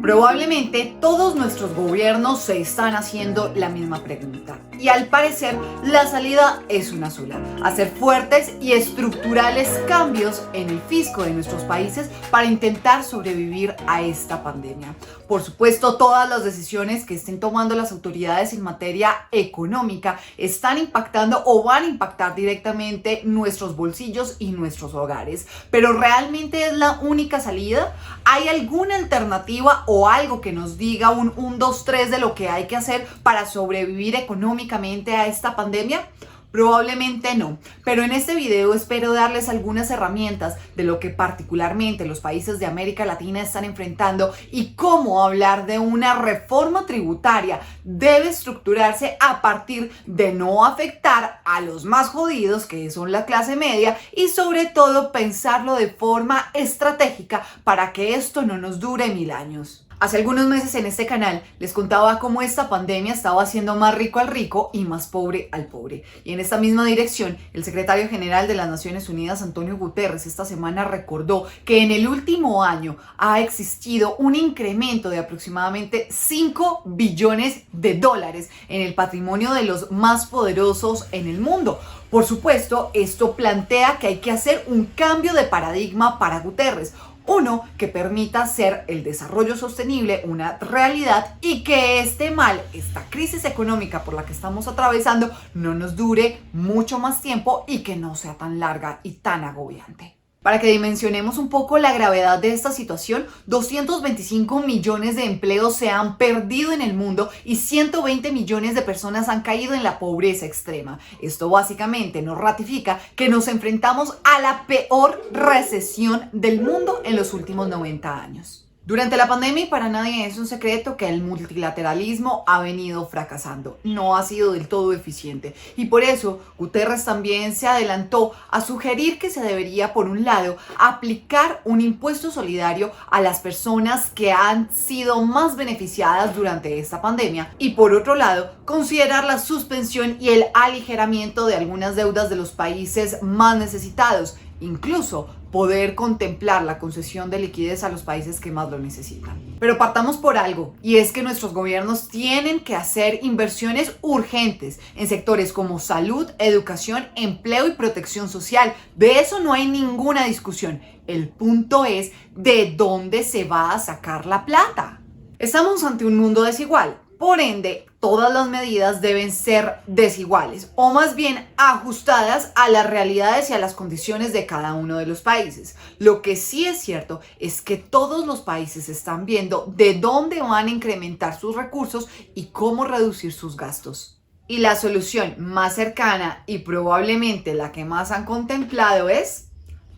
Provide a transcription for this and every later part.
Probablemente todos nuestros gobiernos se están haciendo la misma pregunta y al parecer la salida es una sola: hacer fuertes y estructurales cambios en el fisco de nuestros países para intentar sobrevivir a esta pandemia. Por supuesto, todas las decisiones que estén tomando las autoridades en materia económica están impactando o van a impactar directamente nuestros bolsillos y nuestros hogares. Pero ¿realmente es la única salida? ¿Hay alguna alternativa o algo que nos diga un 1, 2, 3 de lo que hay que hacer para sobrevivir económicamente a esta pandemia? Probablemente no, pero en este video espero darles algunas herramientas de lo que particularmente los países de América Latina están enfrentando y cómo hablar de una reforma tributaria debe estructurarse a partir de no afectar a los más jodidos, que son la clase media, y sobre todo pensarlo de forma estratégica para que esto no nos dure 1000 años. Hace algunos meses en este canal les contaba cómo esta pandemia estaba haciendo más rico al rico y más pobre al pobre. Y en esta misma dirección, el secretario general de las Naciones Unidas, Antonio Guterres, esta semana recordó que en el último año ha existido un incremento de aproximadamente 5 billones de dólares en el patrimonio de los más poderosos en el mundo. Por supuesto, esto plantea que hay que hacer un cambio de paradigma para Guterres. Uno, que permita hacer el desarrollo sostenible una realidad y que este mal, esta crisis económica por la que estamos atravesando, no nos dure mucho más tiempo y que no sea tan larga y tan agobiante. Para que dimensionemos un poco la gravedad de esta situación, 225 millones de empleos se han perdido en el mundo y 120 millones de personas han caído en la pobreza extrema. Esto básicamente nos ratifica que nos enfrentamos a la peor recesión del mundo en los últimos 90 años. Durante la pandemia, y para nadie es un secreto, que el multilateralismo ha venido fracasando, no ha sido del todo eficiente, y por eso Guterres también se adelantó a sugerir que se debería, por un lado, aplicar un impuesto solidario a las personas que han sido más beneficiadas durante esta pandemia, y por otro lado, considerar la suspensión y el aligeramiento de algunas deudas de los países más necesitados, incluso poder contemplar la concesión de liquidez a los países que más lo necesitan. Pero partamos por algo, y es que nuestros gobiernos tienen que hacer inversiones urgentes en sectores como salud, educación, empleo y protección social. De eso no hay ninguna discusión. El punto es de dónde se va a sacar la plata. Estamos ante un mundo desigual. Por ende, todas las medidas deben ser desiguales, o más bien ajustadas a las realidades y a las condiciones de cada uno de los países. Lo que sí es cierto es que todos los países están viendo de dónde van a incrementar sus recursos y cómo reducir sus gastos. Y la solución más cercana y probablemente la que más han contemplado es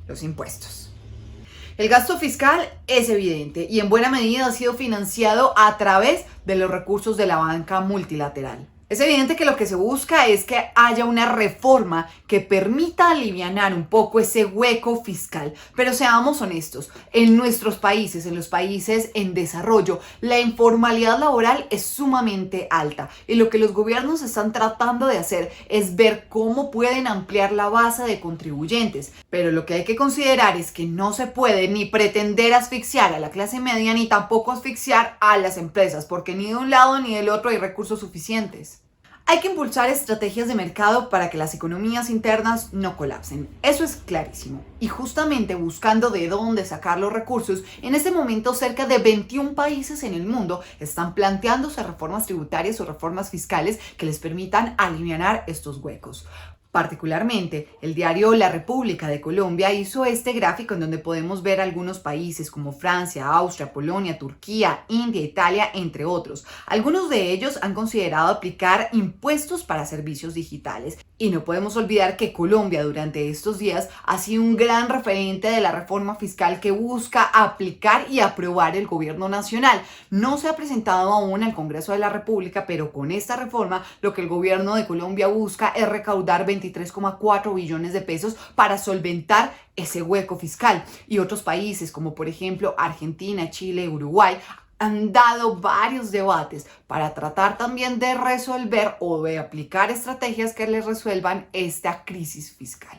los impuestos. El gasto fiscal es evidente y en buena medida ha sido financiado a través de los recursos de la banca multilateral. Es evidente que lo que se busca es que haya una reforma que permita alivianar un poco ese hueco fiscal. Pero seamos honestos, en nuestros países, en los países en desarrollo, la informalidad laboral es sumamente alta. Y lo que los gobiernos están tratando de hacer es ver cómo pueden ampliar la base de contribuyentes. Pero lo que hay que considerar es que no se puede ni pretender asfixiar a la clase media ni tampoco asfixiar a las empresas, porque ni de un lado ni del otro hay recursos suficientes. Hay que impulsar estrategias de mercado para que las economías internas no colapsen. Eso es clarísimo. Y justamente buscando de dónde sacar los recursos, en este momento cerca de 21 países en el mundo están planteándose reformas tributarias o reformas fiscales que les permitan alivianar estos huecos. Particularmente, el diario La República de Colombia hizo este gráfico en donde podemos ver algunos países como Francia, Austria, Polonia, Turquía, India, Italia, entre otros. Algunos de ellos han considerado aplicar impuestos para servicios digitales. Y no podemos olvidar que Colombia durante estos días ha sido un gran referente de la reforma fiscal que busca aplicar y aprobar el gobierno nacional. No se ha presentado aún al Congreso de la República, pero con esta reforma lo que el gobierno de Colombia busca es recaudar 23,4 billones de pesos para solventar ese hueco fiscal. Y otros países como por ejemplo Argentina, Chile, Uruguay han dado varios debates para tratar también de resolver o de aplicar estrategias que les resuelvan esta crisis fiscal.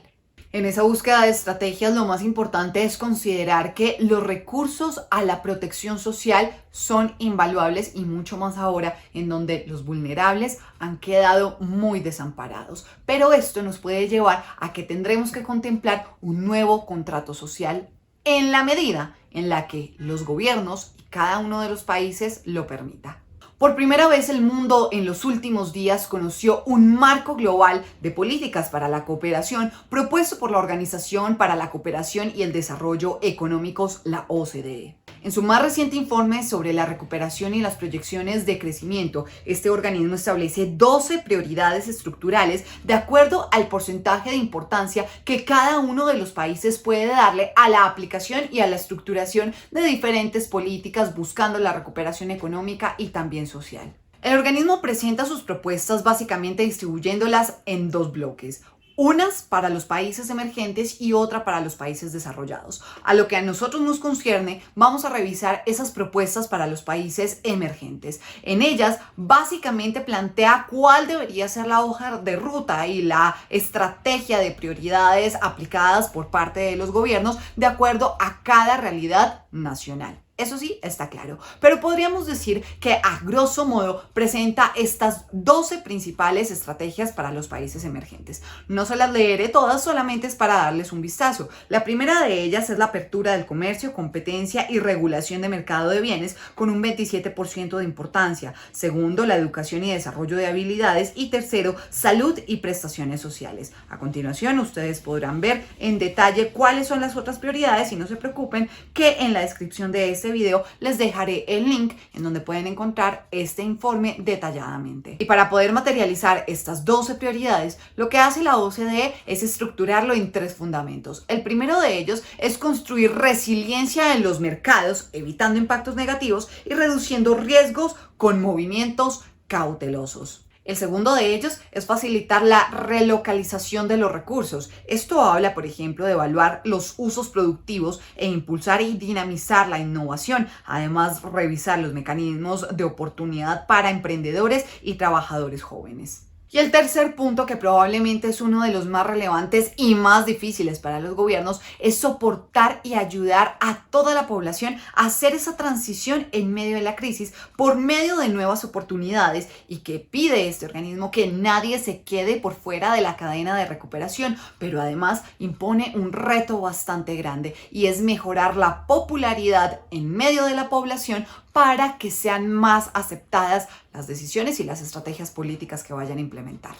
En esa búsqueda de estrategias, lo más importante es considerar que los recursos a la protección social son invaluables y mucho más ahora en donde los vulnerables han quedado muy desamparados. Pero esto nos puede llevar a que tendremos que contemplar un nuevo contrato social en la medida en la que los gobiernos y cada uno de los países lo permita. Por primera vez el mundo en los últimos días conoció un marco global de políticas para la cooperación propuesto por la Organización para la Cooperación y el Desarrollo Económicos, la OCDE. En su más reciente informe sobre la recuperación y las proyecciones de crecimiento, este organismo establece 12 prioridades estructurales de acuerdo al porcentaje de importancia que cada uno de los países puede darle a la aplicación y a la estructuración de diferentes políticas buscando la recuperación económica y también social. El organismo presenta sus propuestas básicamente distribuyéndolas en dos bloques. Unas para los países emergentes y otra para los países desarrollados. A lo que a nosotros nos concierne, vamos a revisar esas propuestas para los países emergentes. En ellas, básicamente plantea cuál debería ser la hoja de ruta y la estrategia de prioridades aplicadas por parte de los gobiernos de acuerdo a cada realidad nacional. Eso sí, está claro. Pero podríamos decir que a grosso modo presenta estas 12 principales estrategias para los países emergentes. No se las leeré todas, solamente es para darles un vistazo. La primera de ellas es la apertura del comercio, competencia y regulación de mercado de bienes con un 27% de importancia. Segundo, la educación y desarrollo de habilidades. Y tercero, salud y prestaciones sociales. A continuación, ustedes podrán ver en detalle cuáles son las otras prioridades y no se preocupen que en la descripción de este video les dejaré el link en donde pueden encontrar este informe detalladamente. Y para poder materializar estas 12 prioridades, lo que hace la OCDE es estructurarlo en 3 fundamentos. El primero de ellos es construir resiliencia en los mercados, evitando impactos negativos y reduciendo riesgos con movimientos cautelosos. El segundo de ellos es facilitar la relocalización de los recursos. Esto habla, por ejemplo, de evaluar los usos productivos e impulsar y dinamizar la innovación. Además, revisar los mecanismos de oportunidad para emprendedores y trabajadores jóvenes. Y el tercer punto, que probablemente es uno de los más relevantes y más difíciles para los gobiernos, es soportar y ayudar a toda la población a hacer esa transición en medio de la crisis por medio de nuevas oportunidades, y que pide este organismo que nadie se quede por fuera de la cadena de recuperación, pero además impone un reto bastante grande y es mejorar la popularidad en medio de la población para que sean más aceptadas las decisiones y las estrategias políticas que vayan a implementar.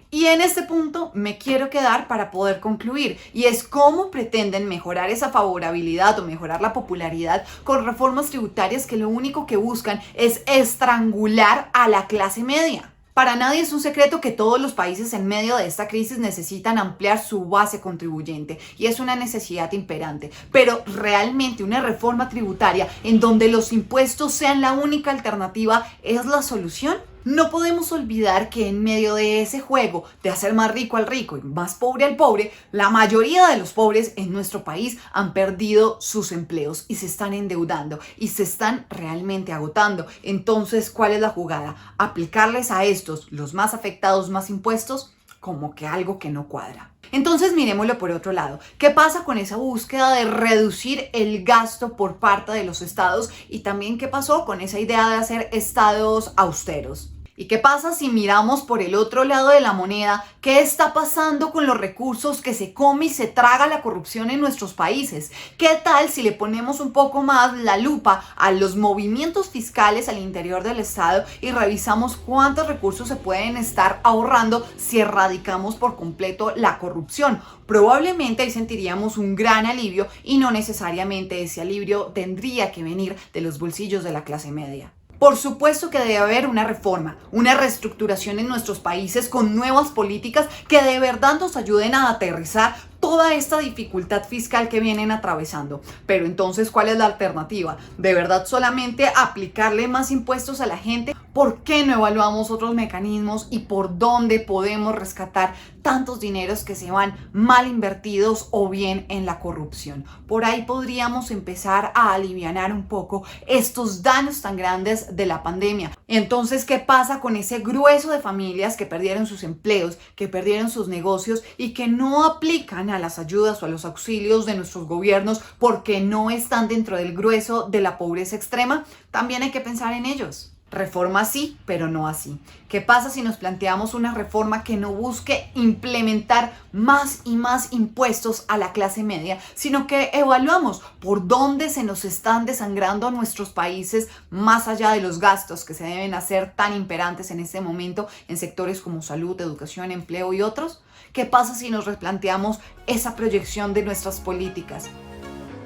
Y en este punto me quiero quedar para poder concluir, y es cómo pretenden mejorar esa favorabilidad o mejorar la popularidad con reformas tributarias que lo único que buscan es estrangular a la clase media. Para nadie es un secreto que todos los países en medio de esta crisis necesitan ampliar su base contribuyente, y es una necesidad imperante. Pero realmente una reforma tributaria en donde los impuestos sean la única alternativa es la solución. No podemos olvidar que en medio de ese juego de hacer más rico al rico y más pobre al pobre, la mayoría de los pobres en nuestro país han perdido sus empleos y se están endeudando y se están realmente agotando. Entonces, ¿cuál es la jugada? ¿Aplicarles a estos, los más afectados, más impuestos? Como que algo que no cuadra. Entonces miremoslo por otro lado. ¿Qué pasa con esa búsqueda de reducir el gasto por parte de los estados? Y también, ¿qué pasó con esa idea de hacer estados austeros? ¿Y qué pasa si miramos por el otro lado de la moneda? ¿Qué está pasando con los recursos que se come y se traga la corrupción en nuestros países? ¿Qué tal si le ponemos un poco más la lupa a los movimientos fiscales al interior del Estado y revisamos cuántos recursos se pueden estar ahorrando si erradicamos por completo la corrupción? Probablemente ahí sentiríamos un gran alivio, y no necesariamente ese alivio tendría que venir de los bolsillos de la clase media. Por supuesto que debe haber una reforma, una reestructuración en nuestros países con nuevas políticas que de verdad nos ayuden a aterrizar toda esta dificultad fiscal que vienen atravesando. Pero entonces, ¿cuál es la alternativa? ¿De verdad solamente aplicarle más impuestos a la gente? ¿Por qué no evaluamos otros mecanismos y por dónde podemos rescatar tantos dineros que se van mal invertidos o bien en la corrupción? Por ahí podríamos empezar a alivianar un poco estos daños tan grandes de la pandemia. Entonces, ¿qué pasa con ese grueso de familias que perdieron sus empleos, que perdieron sus negocios y que no aplican a las ayudas o a los auxilios de nuestros gobiernos porque no están dentro del grueso de la pobreza extrema, también hay que pensar en ellos. Reforma sí, pero no así. ¿Qué pasa si nos planteamos una reforma que no busque implementar más y más impuestos a la clase media, sino que evaluamos por dónde se nos están desangrando nuestros países más allá de los gastos que se deben hacer tan imperantes en este momento en sectores como salud, educación, empleo y otros? ¿Qué pasa si nos replanteamos esa proyección de nuestras políticas?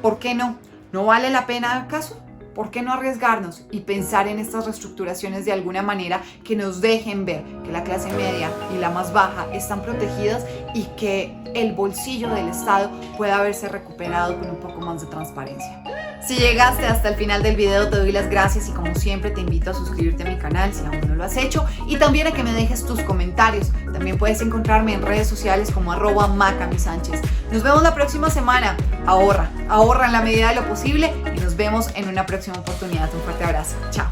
¿Por qué no? ¿No vale la pena acaso? ¿Por qué no arriesgarnos y pensar en estas reestructuraciones de alguna manera que nos dejen ver que la clase media y la más baja están protegidas y que el bolsillo del Estado pueda verse recuperado con un poco más de transparencia? Si llegaste hasta el final del video, te doy las gracias y como siempre te invito a suscribirte a mi canal si aún no lo has hecho y también a que me dejes tus comentarios. También puedes encontrarme en redes sociales como @macamisánchez. Nos vemos la próxima semana. Ahorra en la medida de lo posible y nos vemos en una próxima oportunidad. Un fuerte abrazo. Chao.